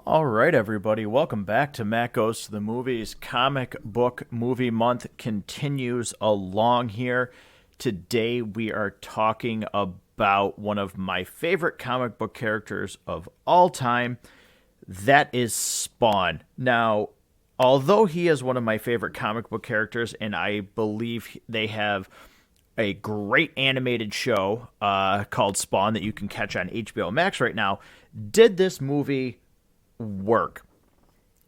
All right, everybody, welcome back to Matt Goes to the Movies. Comic Book Movie Month continues along here. Today we are talking about one of my favorite comic book characters of all time. That is Spawn. Now, although he is one of my favorite comic book characters, and I believe they have a great animated show called Spawn that you can catch on HBO Max right now, did this movie work?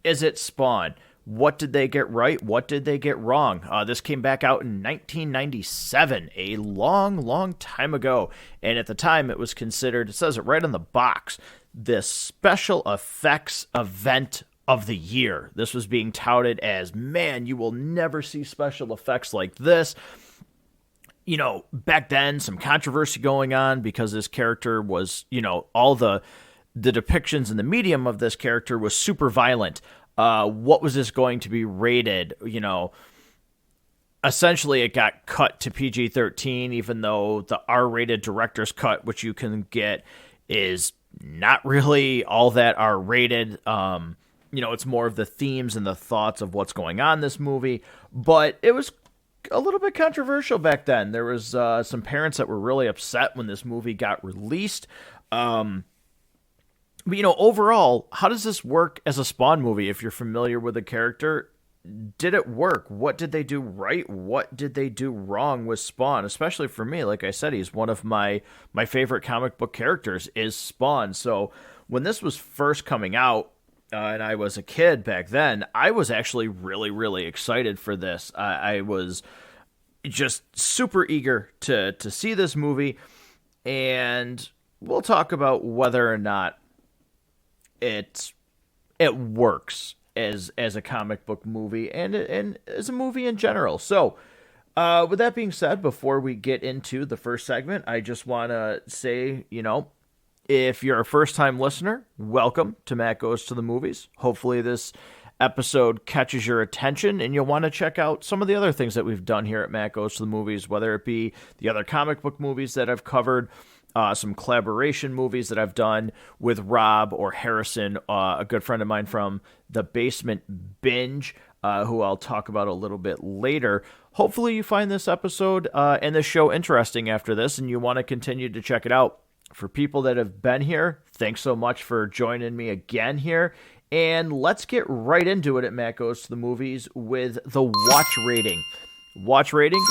Is it Spawn? What did they get right? What did they get wrong? This came back out in 1997, a long time ago. And at the time, it was considered, it says it right on the box, the special effects event of the year. This was being touted as, man, you will never see special effects like this. You know, back then, some controversy going on because this character was, all the depictions in the medium of this character was super violent. What was this going to be rated? Essentially it got cut to PG-13, even though the R-rated director's cut, which you can get, is not really all that R-rated. It's more of the themes and the thoughts of what's going on in this movie, but it was a little bit controversial back then. There was some parents that were really upset when this movie got released. But, overall, how does this work as a Spawn movie? If you're familiar with the character, did it work? What did they do right? What did they do wrong with Spawn? Especially for me, like I said, he's one of my favorite comic book characters is Spawn. So when this was first coming out, and I was a kid back then, I was actually really excited for this. I was just super eager to see this movie, and we'll talk about whether or not it works as a comic book movie and as a movie in general. So, with that being said, before we get into the first segment, I just want to say, if you're a first-time listener, welcome to Matt Goes to the Movies. Hopefully this episode catches your attention and you'll want to check out some of the other things that we've done here at Matt Goes to the Movies, whether it be the other comic book movies that I've covered, some collaboration movies that I've done with Rob or Harrison, a good friend of mine from the Basement Binge, who I'll talk about a little bit later. Hopefully you find this episode and this show interesting after this and you want to continue to check it out. For people that have been here, thanks so much for joining me again here. And let's get right into it at Matt Goes to the Movies with the watch rating. Watch rating,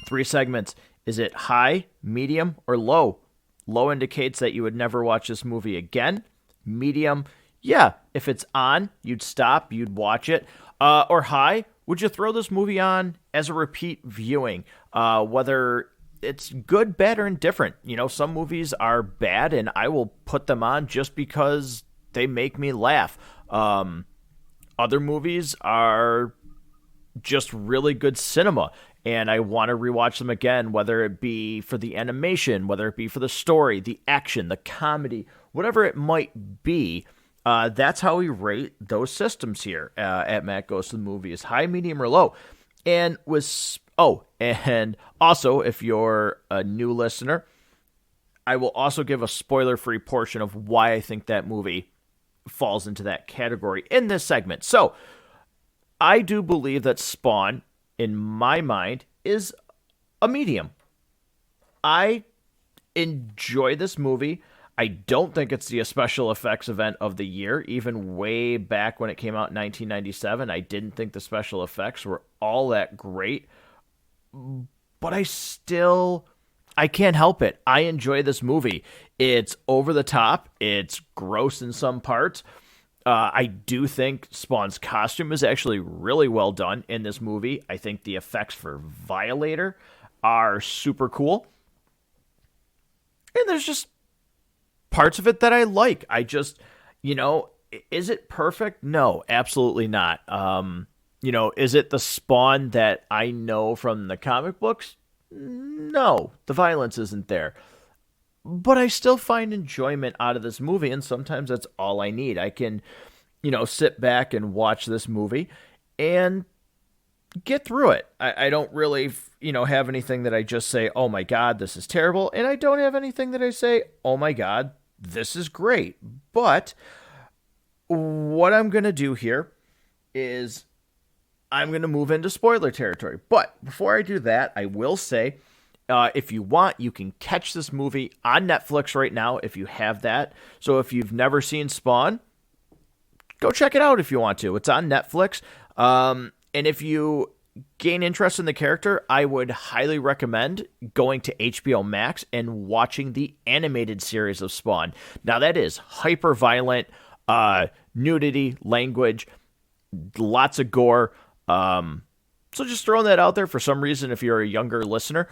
3 segments. Is it high, medium, or low? Low indicates that you would never watch this movie again. Medium, yeah, if it's on, you'd stop, you'd watch it. Or high, would you throw this movie on as a repeat viewing? Whether it's good, bad, or indifferent. Some movies are bad, and I will put them on just because they make me laugh. Other movies are just really good cinema, and I want to rewatch them again, whether it be for the animation, whether it be for the story, the action, the comedy, whatever it might be. That's how we rate those systems here at Matt Goes to the Movies, high, medium, or low. And and also, if you're a new listener, I will also give a spoiler-free portion of why I think that movie falls into that category in this segment. So, I do believe that Spawn, in my mind, is a medium. I enjoy this movie. I don't think it's the special effects event of the year. Even way back when it came out in 1997, I didn't think the special effects were all that great. But I can't help it. I enjoy this movie. It's over the top. It's gross in some parts. I do think Spawn's costume is actually really well done in this movie. I think the effects for Violator are super cool. And there's just parts of it that I like. I just, is it perfect? No, absolutely not. Is it the Spawn that I know from the comic books? No, the violence isn't there. But I still find enjoyment out of this movie, and sometimes that's all I need. I can, sit back and watch this movie and get through it. I don't really, have anything that I just say, oh my God, this is terrible. And I don't have anything that I say, oh my God, this is great. But what I'm going to do here is I'm going to move into spoiler territory. But before I do that, I will say, if you want, you can catch this movie on Netflix right now if you have that. So if you've never seen Spawn, go check it out if you want to. It's on Netflix. And if you gain interest in the character, I would highly recommend going to HBO Max and watching the animated series of Spawn. Now, that is hyper violent, nudity, language, lots of gore. So just throwing that out there. For some reason, if you're a younger listener,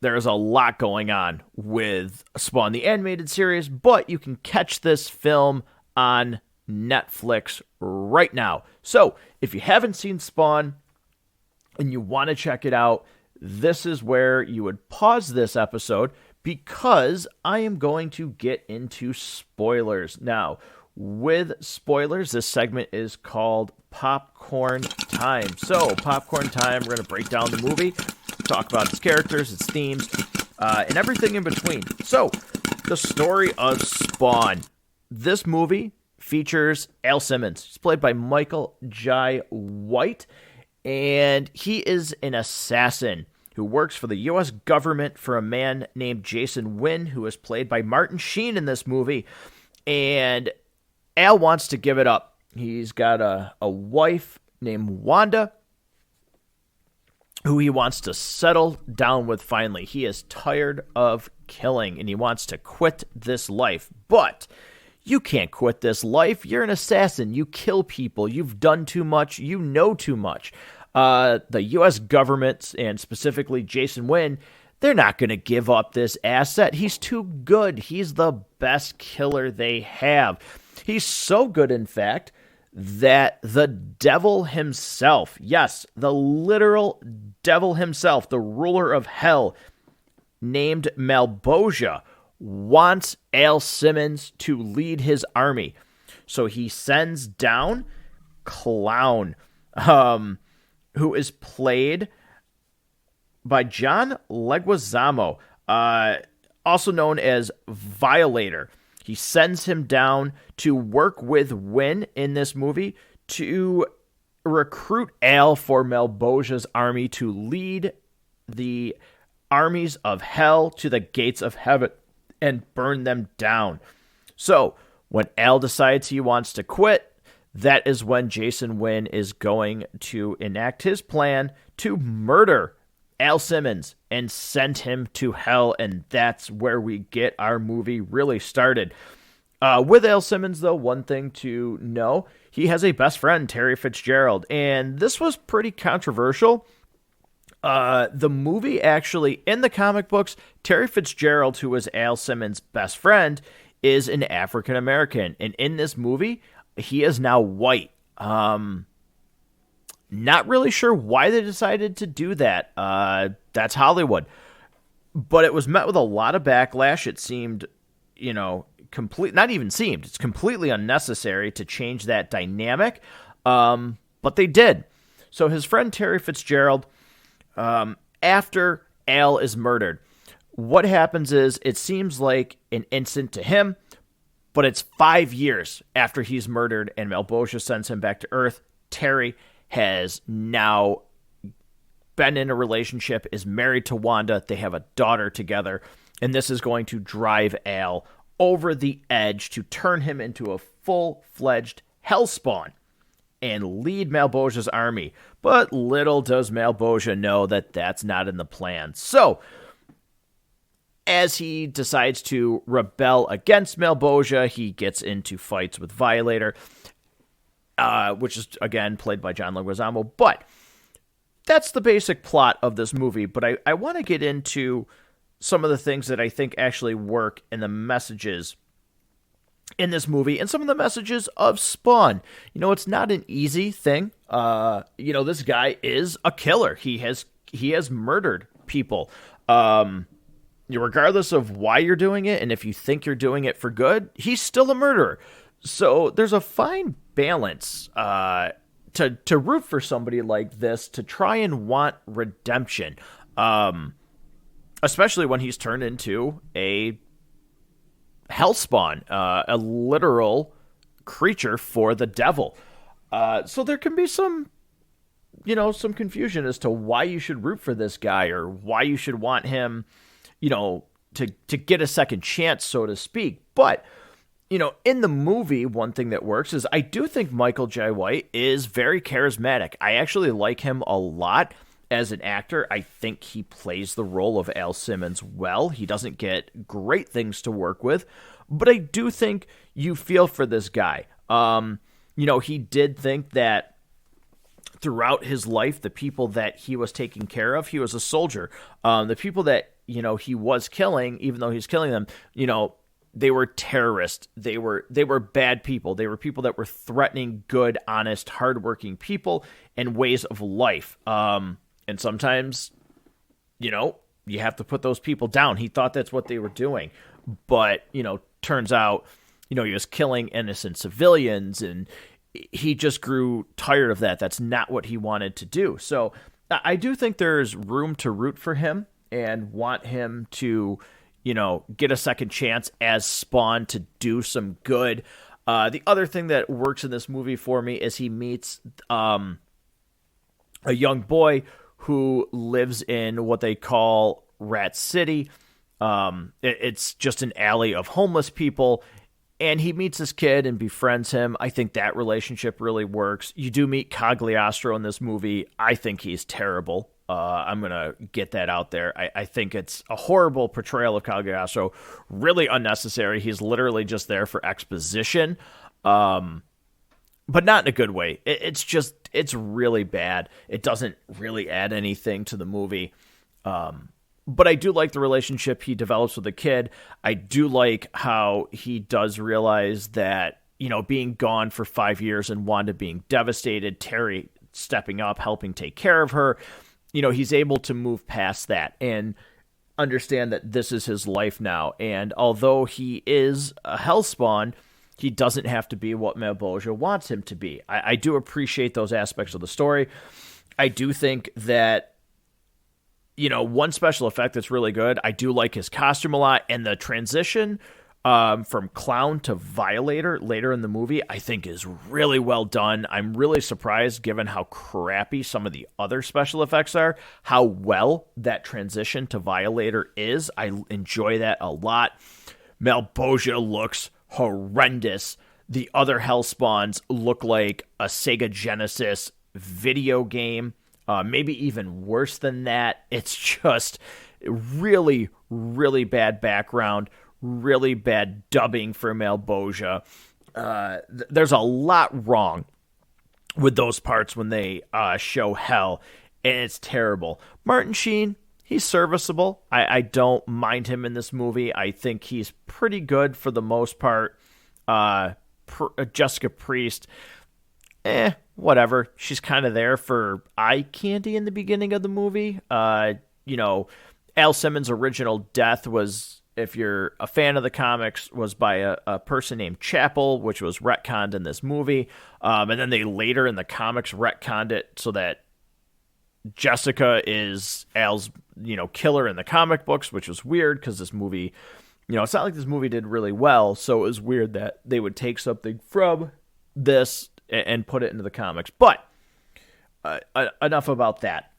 there's a lot going on with Spawn, the animated series, but you can catch this film on Netflix right now. So if you haven't seen Spawn and you want to check it out, this is where you would pause this episode, because I am going to get into spoilers. Now, with spoilers, this segment is called Popcorn Time. So, Popcorn Time, we're going to break down the movie, talk about its characters, its themes, and everything in between. So, the story of Spawn. This movie features Al Simmons. He's played by Michael Jai White, and he is an assassin who works for the U.S. government for a man named Jason Wynn, who is played by Martin Sheen in this movie. And Al wants to give it up. He's got a wife named Wanda, who he wants to settle down with finally. He is tired of killing, and he wants to quit this life. But you can't quit this life. You're an assassin. You kill people. You've done too much. You know too much. The U.S. government, and specifically Jason Wynn, they're not going to give up this asset. He's too good. He's the best killer they have. He's so good, in fact, that the devil himself, yes, the literal devil himself, the ruler of hell, named Malboja, wants Al Simmons to lead his army. So he sends down Clown, who is played by John Leguizamo, also known as Violator. He sends him down to work with Wynn in this movie to recruit Al for Malboja's army to lead the armies of hell to the gates of heaven and burn them down. So when Al decides he wants to quit, that is when Jason Wynn is going to enact his plan to murder Al Simmons and send him to hell, and that's where we get our movie really started. With Al Simmons, though, one thing to know, he has a best friend, Terry Fitzgerald, and this was pretty controversial. The movie actually, in the comic books, Terry Fitzgerald, who was Al Simmons' best friend, is an African American, and in this movie, he is now white. Not really sure why they decided to do that. That's Hollywood. But it was met with a lot of backlash. It seemed, it's completely unnecessary to change that dynamic. But they did. So his friend Terry Fitzgerald, after Al is murdered, what happens is it seems like an instant to him, but it's 5 years after he's murdered and Malboja sends him back to Earth. Terry has now been in a relationship, is married to Wanda. They have a daughter together, and this is going to drive Al over the edge to turn him into a full-fledged Hellspawn and lead Malboja's army. But little does Malboja know that that's not in the plan. So, as he decides to rebel against Malboja, he gets into fights with Violator, which is, again, played by John Leguizamo. But that's the basic plot of this movie. But I want to get into some of the things that I think actually work in the messages in this movie and some of the messages of Spawn. It's not an easy thing. This guy is a killer. He has murdered people. Regardless of why you're doing it, and if you think you're doing it for good, he's still a murderer. So there's a fine balance to root for somebody like this, to try and want redemption, especially when he's turned into a Hellspawn, a literal creature for the devil. So there can be some confusion as to why you should root for this guy or why you should want him, to get a second chance, so to speak. But, in the movie, one thing that works is I do think Michael Jai White is very charismatic. I actually like him a lot as an actor. I think he plays the role of Al Simmons well. He doesn't get great things to work with, but I do think you feel for this guy. He did think that throughout his life, the people that he was taking care of, he was a soldier. The people that, he was killing, even though he's killing them, they were terrorists. They were bad people. They were people that were threatening good, honest, hardworking people and ways of life. And sometimes, you have to put those people down. He thought that's what they were doing. But, turns out, he was killing innocent civilians, and he just grew tired of that. That's not what he wanted to do. So I do think there's room to root for him and want him to, get a second chance as Spawn to do some good. The other thing that works in this movie for me is he meets a young boy who lives in what they call Rat City. It's just an alley of homeless people, and he meets this kid and befriends him. I think that relationship really works. You do meet Cagliostro in this movie. I think he's terrible. I'm going to get that out there. I think it's a horrible portrayal of Cagliostro, really unnecessary. He's literally just there for exposition, but not in a good way. It's really bad. It doesn't really add anything to the movie. But I do like the relationship he develops with the kid. I do like how he does realize that, being gone for 5 years and Wanda being devastated, Terry stepping up, helping take care of her, he's able to move past that and understand that this is his life now. And although he is a Hellspawn, he doesn't have to be what Malebolgia wants him to be. I do appreciate those aspects of the story. I do think that, one special effect that's really good, I do like his costume a lot, and the transition from clown to violator later in the movie, I think is really well done. I'm really surprised, given how crappy some of the other special effects are, how well that transition to violator is. I enjoy that a lot. Malebolgia looks horrendous. The other Hellspawns look like a Sega Genesis video game. Maybe even worse than that. It's just really, really bad background, really bad dubbing for Malebolgia. There's a lot wrong with those parts when they show Hell, and it's terrible. Martin Sheen, he's serviceable. I don't mind him in this movie. I think he's pretty good for the most part. Jessica Priest, whatever. She's kind of there for eye candy in the beginning of the movie. Al Simmons' original death was, if you're a fan of the comics, was by a person named Chapel, which was retconned in this movie. And then they later in the comics retconned it so that Jessica is Al's, killer in the comic books, which was weird because this movie, it's not like this movie did really well. So it was weird that they would take something from this and put it into the comics. But enough about that.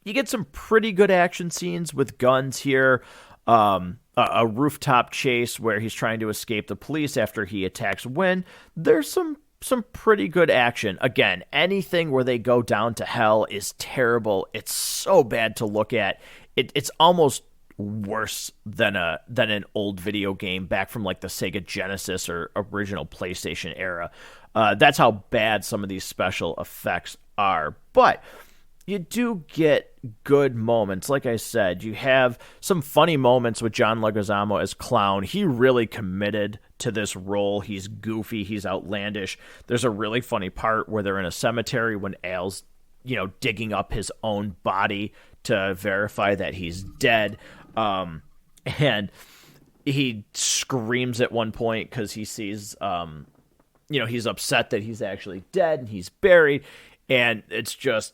You get some pretty good action scenes with guns here. A rooftop chase where he's trying to escape the police after he attacks Wynn. There's some pretty good action. Again, anything where they go down to hell is terrible. It's so bad to look at. It's almost worse than an old video game back from like the Sega Genesis or original PlayStation era. That's how bad some of these special effects are. But you do get good moments. Like I said, you have some funny moments with John Leguizamo as Clown. He really committed to this role. He's goofy. He's outlandish. There's a really funny part where they're in a cemetery when Al's, digging up his own body to verify that he's dead. And he screams at one point because he sees, he's upset that he's actually dead and he's buried. And it's just,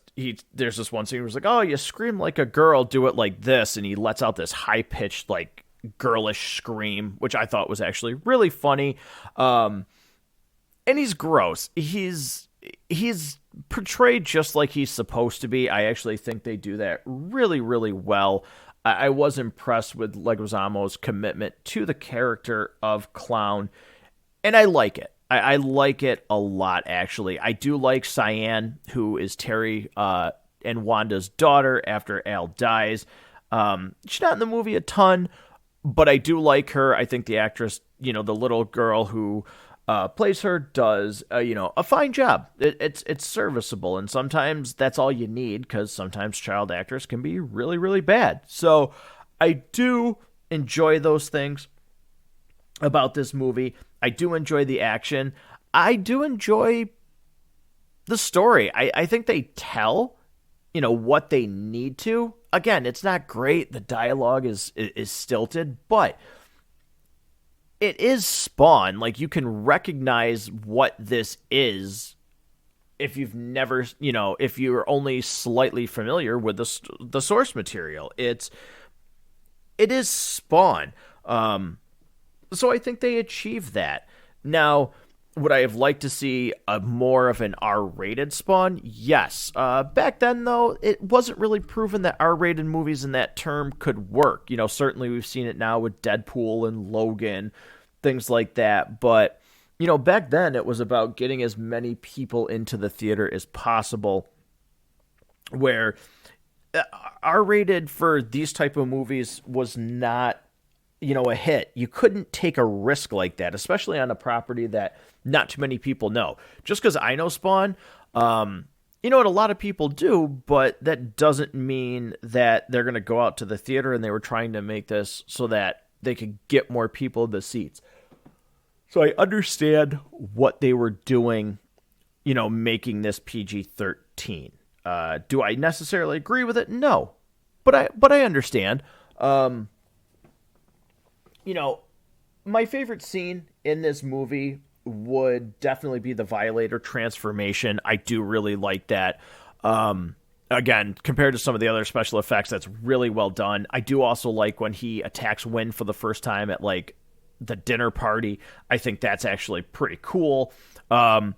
there's this one scene where he's like, oh, you scream like a girl, do it like this. And he lets out this high-pitched, like, girlish scream, which I thought was actually really funny. and he's gross. He's portrayed just like he's supposed to be. I actually think they do that really, really well. I was impressed with Leguizamo's commitment to the character of Clown, and I like it. I like it a lot, actually. I do like Cyan, who is Terry and Wanda's daughter after Al dies. She's not in the movie a ton, but I do like her. I think the actress, the little girl who plays her does, a fine job. It's serviceable, and sometimes that's all you need, because sometimes child actors can be really, really bad. So I do enjoy those things about this movie. I do enjoy the action. I do enjoy the story. I think they tell, what they need to. Again, it's not great. The dialogue is stilted, but it is Spawn. Like, you can recognize what this is if you've never, if you're only slightly familiar with the source material. It is Spawn. So I think they achieved that. Now, would I have liked to see more of an R-rated Spawn? Yes. Back then, though, it wasn't really proven that R-rated movies in that term could work. Certainly we've seen it now with Deadpool and Logan, things like that. But, back then it was about getting as many people into the theater as possible, where R-rated for these type of movies was not a hit. You couldn't take a risk like that, especially on a property that not too many people know. Just because I know Spawn, what a lot of people do, but that doesn't mean that they're going to go out to the theater, and they were trying to make this so that they could get more people in the seats. So I understand what they were doing, making this PG-13. Do I necessarily agree with it? No, but I understand. My favorite scene in this movie would definitely be the Violator transformation. I do really like that. Again, compared to some of the other special effects, that's really well done. I do also like when he attacks Wynn for the first time at, the dinner party. I think that's actually pretty cool. One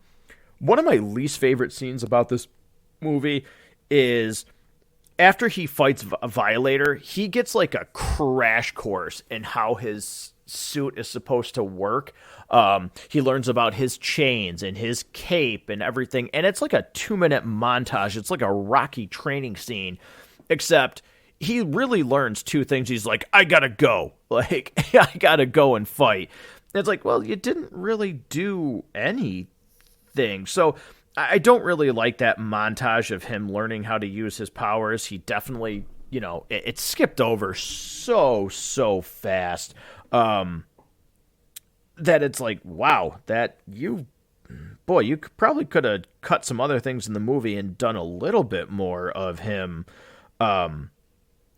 of my least favorite scenes about this movie is after he fights a Violator, he gets a crash course in how his suit is supposed to work. He learns about his chains and his cape and everything, and it's a 2-minute montage. It's like a Rocky training scene, except he really learns two things. He's like, I gotta go. I gotta go and fight. And it's well, you didn't really do anything. So I don't really like that montage of him learning how to use his powers. He definitely, it skipped over so fast that it's wow, you probably could have cut some other things in the movie and done a little bit more of him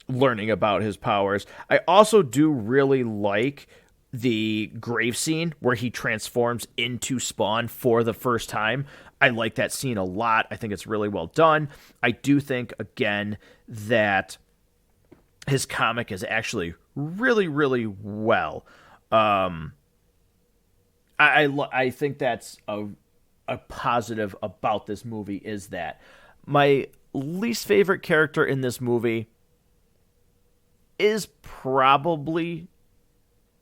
learning about his powers. I also do really like the grave scene where he transforms into Spawn for the first time. I like that scene a lot. I think it's really well done. I do think, again, that his comic is actually really, really well. I think that's a positive about this movie, is that my least favorite character in this movie is probably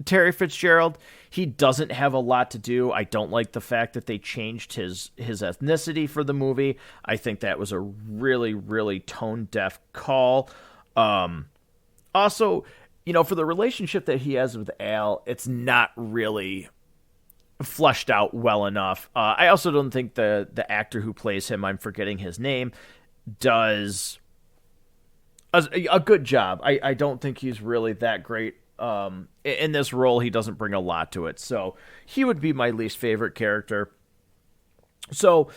Terry Fitzgerald. He doesn't have a lot to do. I don't like the fact that they changed his ethnicity for the movie. I think that was a really, really tone-deaf call. Also, for the relationship that he has with Al, it's not really fleshed out well enough. I also don't think the actor who plays him, I'm forgetting his name, does a good job. I don't think he's really that great. In this role, he doesn't bring a lot to it. So he would be my least favorite character. So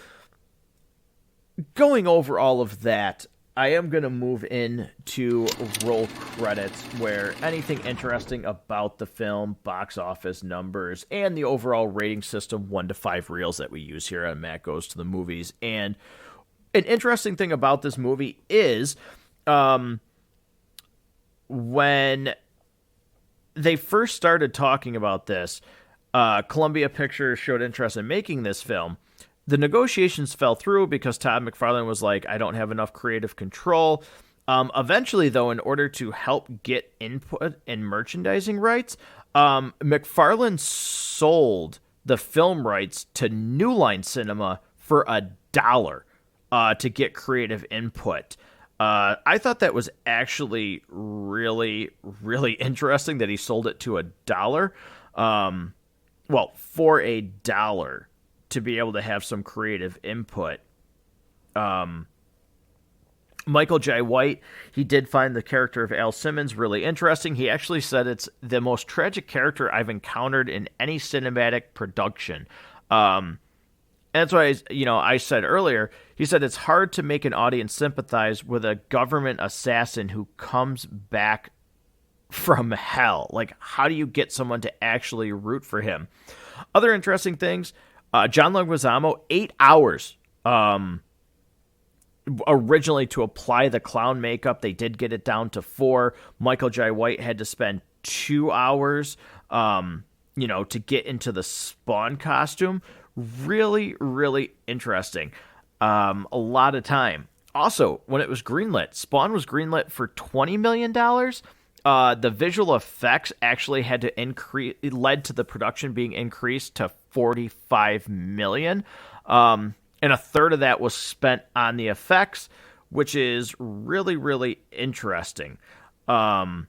going over all of that, I am going to move into roll credits, where anything interesting about the film, box office numbers, and the overall rating system, 1 to 5 reels that we use here on Matt Goes to the Movies. And an interesting thing about this movie is when they first started talking about this, Columbia Pictures showed interest in making this film. The negotiations fell through because Todd McFarlane was like, I don't have enough creative control. Eventually, though, in order to help get input and merchandising rights, McFarlane sold the film rights to New Line Cinema for $1 to get creative input. I thought that was actually really, really interesting that he sold it to $1. For $1 to be able to have some creative input. Michael J. White, he did find the character of Al Simmons really interesting. He actually said it's the most tragic character I've encountered in any cinematic production. And that's why, I said earlier, he said it's hard to make an audience sympathize with a government assassin who comes back from hell. Like, how do you get someone to actually root for him? Other interesting things, John Leguizamo, 8 hours originally to apply the clown makeup. They did get it down to 4. Michael J. White had to spend 2 hours, to get into the Spawn costume. Really, really interesting. A lot of time. Also, when it was greenlit, Spawn was greenlit for $20 million. The visual effects actually had to increase. It led to the production being increased to $45 million. And a third of that was spent on the effects, which is really, really interesting. A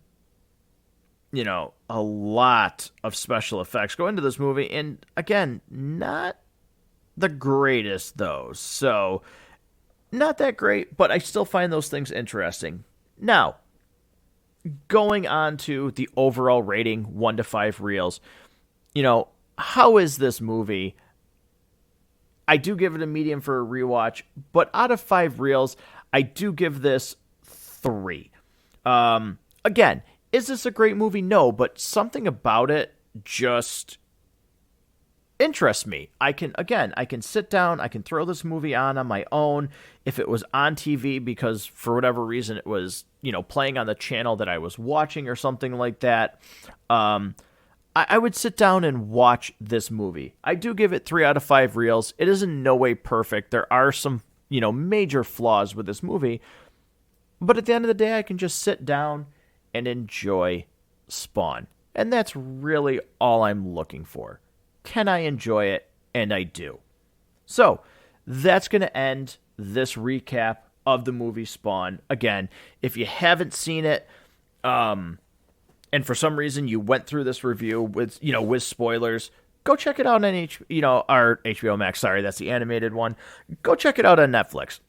lot of special effects go into this movie. And again, not the greatest, though. So, not that great, but I still find those things interesting. Now, going on to the overall rating, 1 to 5 reels. How is this movie? I do give it a medium for a rewatch, but out of 5 reels, I do give this 3. Again, is this a great movie? No, but something about it just interests me. I can sit down, I can throw this movie on my own. If it was on TV because for whatever reason it was, playing on the channel that I was watching or something like that, I would sit down and watch this movie. I do give it 3 out of 5 reels. It is in no way perfect. There are some, major flaws with this movie. But at the end of the day, I can just sit down and enjoy Spawn. And that's really all I'm looking for. Can I enjoy it? And I do. So, that's going to end this recap of the movie Spawn. Again, if you haven't seen it, and for some reason you went through this review with, with spoilers, go check it out on our HBO Max. Sorry, that's the animated one. Go check it out on Netflix.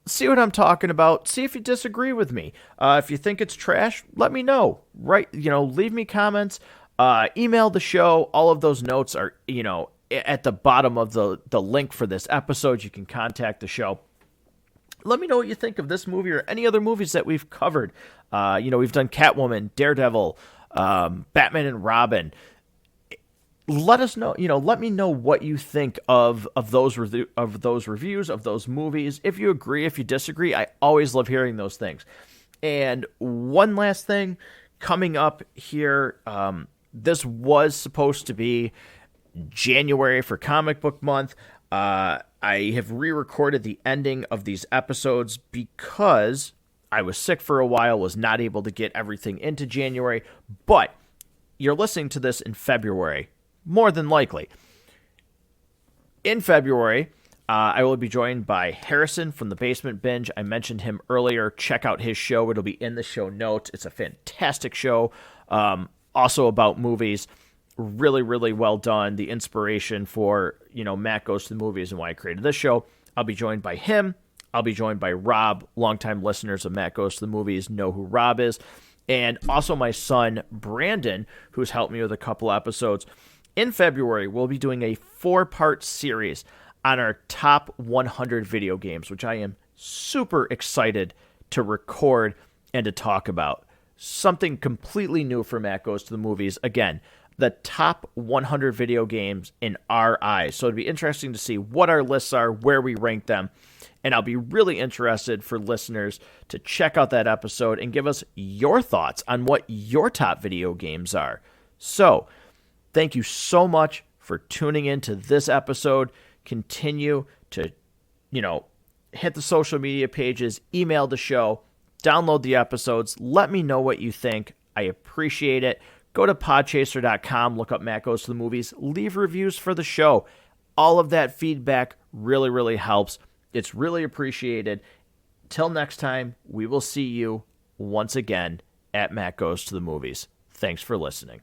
See what I'm talking about. See if you disagree with me. If you think it's trash, let me know. Right? Leave me comments. Email the show. All of those notes are, at the bottom of the link for this episode. You can contact the show. Let me know what you think of this movie or any other movies that we've covered. We've done Catwoman, Daredevil, Batman and Robin. Let us know. Let me know what you think of those reviews, of those movies. If you agree, if you disagree, I always love hearing those things. And one last thing coming up here. This was supposed to be January for Comic Book Month. I have re-recorded the ending of these episodes because I was sick for a while, was not able to get everything into January, but you're listening to this in February, more than likely. In February, I will be joined by Harrison from the Basement Binge. I mentioned him earlier. Check out his show. It'll be in the show notes. It's a fantastic show, also about movies. Really, really well done. The inspiration for, Matt Goes to the Movies and why I created this show. I'll be joined by him. I'll be joined by Rob. Longtime listeners of Matt Goes to the Movies know who Rob is. And also my son, Brandon, who's helped me with a couple episodes. In February, we'll be doing a 4-part series on our top 100 video games, which I am super excited to record and to talk about. Something completely new for Matt Goes to the Movies. Again, the top 100 video games in our eyes. So it'd be interesting to see what our lists are, where we rank them. And I'll be really interested for listeners to check out that episode and give us your thoughts on what your top video games are. So Thank you so much for tuning in to this episode. Continue to, hit the social media pages, email the show, download the episodes. Let me know what you think. I appreciate it. Go to podchaser.com, look up Matt Goes to the Movies, leave reviews for the show. All of that feedback really, really helps. It's really appreciated. Till next time, we will see you once again at Matt Goes to the Movies. Thanks for listening.